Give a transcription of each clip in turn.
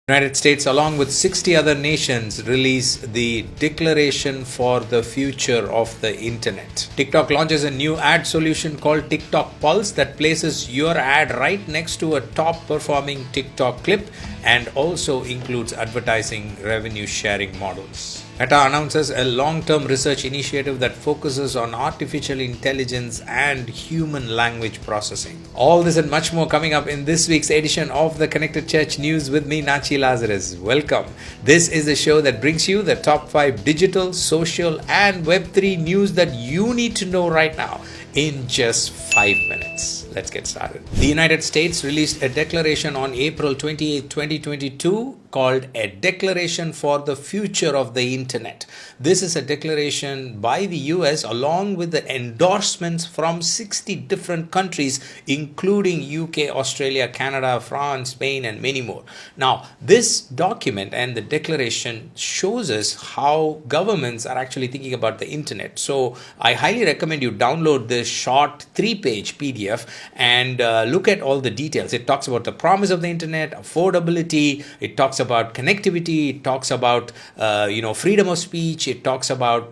United States, along with 60 other nations, release the Declaration for the Future of the Internet. TikTok launches a new ad solution called TikTok Pulse that places your ad right next to a top performing TikTok clip and also includes advertising revenue sharing models. Meta announces a long-term research initiative that focuses on artificial intelligence and human language processing. All this and much more coming up in this week's edition of the Connected Church News with me, Nachi Lazarus. Welcome. This is the show that brings you the top 5 digital, social, and Web3 news that you need to know right now in just 5 minutes. Let's get started. The United States released a declaration on April 28, 2022 called a Declaration for the Future of the Internet. This is a declaration by the US along with the endorsements from 60 different countries, including UK, Australia, Canada, France, Spain, and many more. Now, this document and the declaration shows us how governments are actually thinking about the internet. So I highly recommend you download this short 3-page PDF and look at all the details. It talks about the promise of the internet, affordability, it talks about connectivity, it talks about freedom of speech, it talks about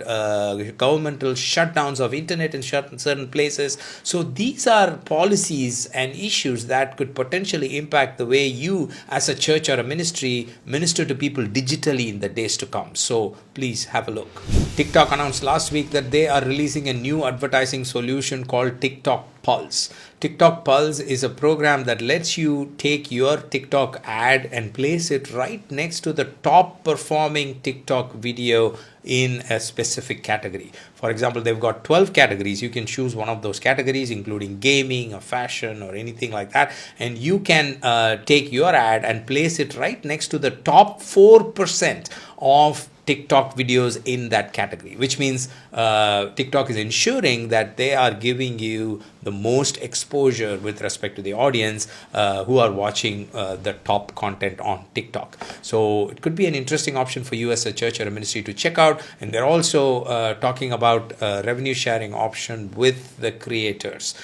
governmental shutdowns of internet in certain places. So these are policies and issues that could potentially impact the way you as a church or a ministry minister to people digitally in the days to come. So please have a look. TikTok announced last week that they are releasing a new advertising solution called TikTok Pulse. TikTok Pulse is a program that lets you take your TikTok ad and place it right next to the top performing TikTok video in a specific category. For example, they've got 12 categories. You can choose one of those categories, including gaming or fashion or anything like that. And you can take your ad and place it right next to the top 4% of TikTok videos in that category, which means TikTok is ensuring that they are giving you the most exposure with respect to the audience who are watching the top content on TikTok. So it could be an interesting option for you as a church or a ministry to check out. And they're also talking about a revenue sharing option with the creators,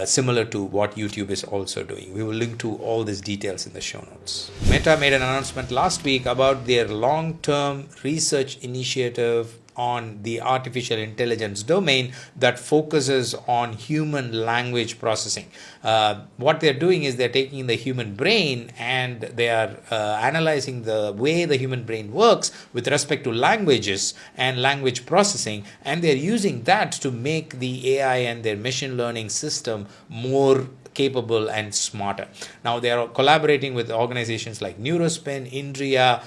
similar to what YouTube is also doing. We will link to all these details in the show notes. Meta made an announcement last week about their long-term research initiative on the artificial intelligence domain that focuses on human language processing. What they're doing is they're taking the human brain and they are analyzing the way the human brain works with respect to languages and language processing, and they're using that to make the AI and their machine learning system more capable and smarter. Now they are collaborating with organizations like Neurospin, Indria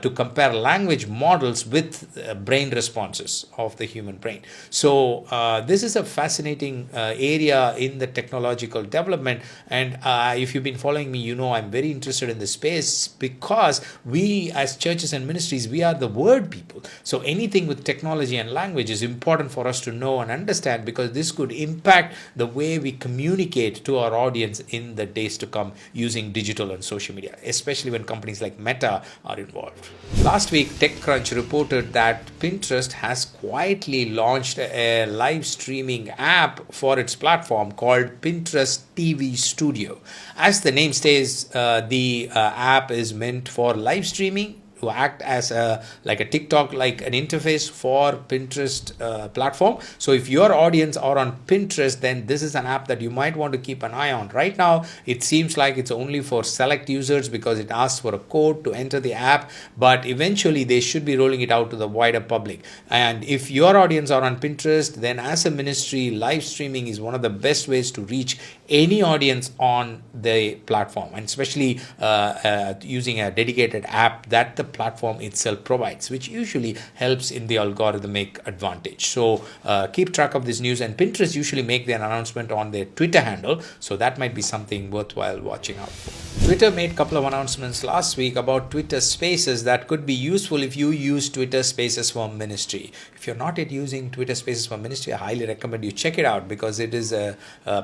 to compare language models with brain responses of the human brain. So this is a fascinating area in the technological development, and if you've been following me, you know I'm very interested in this space because we as churches and ministries, we are the word people. So anything with technology and language is important for us to know and understand, because this could impact the way we communicate to our audience in the days to come using digital and social media, especially when companies like Meta are involved. Last week, TechCrunch reported that Pinterest has quietly launched a live streaming app for its platform called Pinterest TV Studio. As the name says, the app is meant for live streaming, to act as a TikTok like an interface for Pinterest platform. So if your audience are on Pinterest, then this is an app that you might want to keep an eye on. Right now it seems like it's only for select users because it asks for a code to enter the app, but eventually they should be rolling it out to the wider public. And if your audience are on Pinterest, then as a ministry, live streaming is one of the best ways to reach any audience on the platform, and especially using a dedicated app that the platform itself provides, which usually helps in the algorithmic advantage. So keep track of this news, and Pinterest usually make their announcement on their Twitter handle, so that might be something worthwhile watching out for. Twitter made a couple of announcements last week about Twitter Spaces that could be useful if you use Twitter Spaces for ministry. If you're not yet using Twitter Spaces for ministry, I highly recommend you check it out, because it is a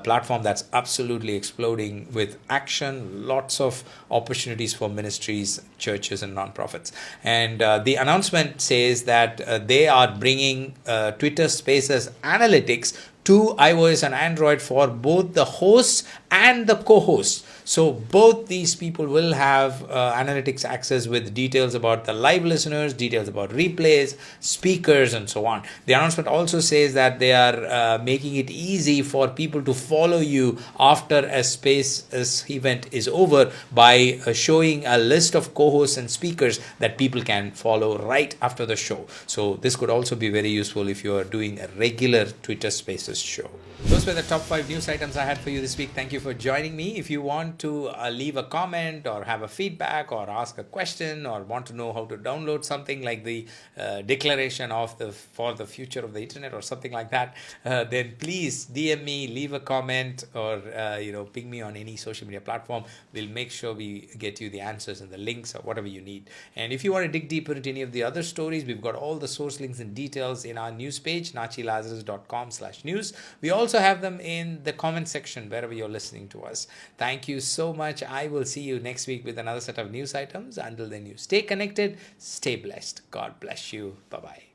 platform that's absolutely exploding with action, lots of opportunities for ministries, churches, and nonprofits. And the announcement says that they are bringing Twitter Spaces analytics to iOS and Android for both the hosts and the co-hosts. So both these people will have analytics access with details about the live listeners, details about replays, speakers, and so on. The announcement also says that they are making it easy for people to follow you after a Spaces event is over by showing a list of co-hosts and speakers that people can follow right after the show. So this could also be very useful if you are doing a regular Twitter Spaces show. Those were the top 5 news items I had for you this week. Thank you for joining me. If you want to leave a comment or have a feedback or ask a question or want to know how to download something like the declaration of for the future of the internet or something like that, then please DM me, leave a comment, or ping me on any social media platform. We'll make sure we get you the answers and the links or whatever you need. And if you want to dig deeper into any of the other stories, we've got all the source links and details in our news page, nachilazarus.com/news. We also have them in the comment section wherever you're listening to us. Thank you so much. I will see you next week with another set of news items. Until then, you stay connected, stay blessed. God bless you. Bye-bye.